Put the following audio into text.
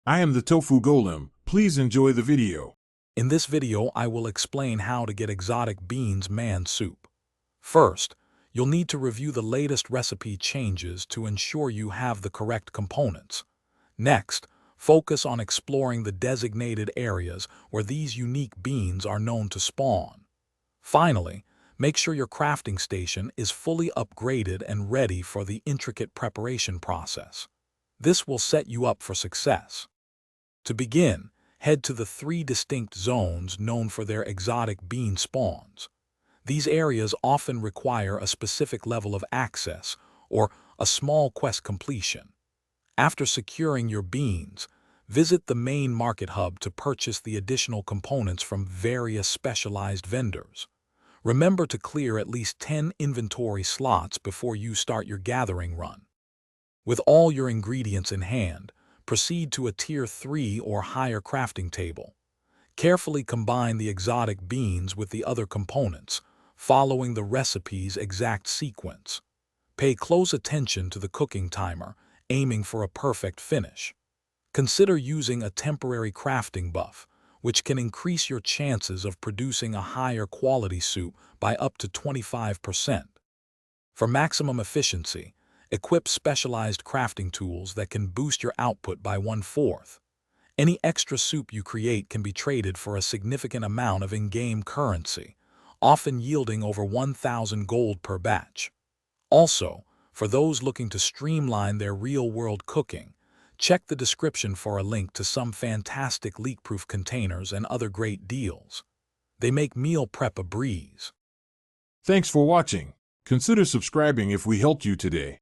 I am the Tofu Golem. Please enjoy the video. In this video, I will explain how to get exotic beans man soup. First, you'll need to review the latest recipe changes to ensure you have the correct components. Next, focus on exploring the designated areas where these unique beans are known to spawn. Finally, make sure your crafting station is fully upgraded and ready for the intricate preparation process. This will set you up for success. To begin, head to the 3 distinct zones known for their exotic bean spawns. These areas often require a specific level of access or a small quest completion. After securing your beans, visit the main market hub to purchase the additional components from various specialized vendors. Remember to clear at least 10 inventory slots before you start your gathering run. With all your ingredients in hand, proceed to a Tier 3 or higher crafting table. Carefully combine the exotic beans with the other components, following the recipe's exact sequence. Pay close attention to the cooking timer, aiming for a perfect finish. Consider using a temporary crafting buff, which can increase your chances of producing a higher quality soup by up to 25%. For maximum efficiency, equip specialized crafting tools that can boost your output by 1/4. Any extra soup you create can be traded for a significant amount of in-game currency, often yielding over 1,000 gold per batch. Also, for those looking to streamline their real-world cooking, check the description for a link to some fantastic leak-proof containers and other great deals. They make meal prep a breeze. Thanks for watching. Consider subscribing if we helped you today.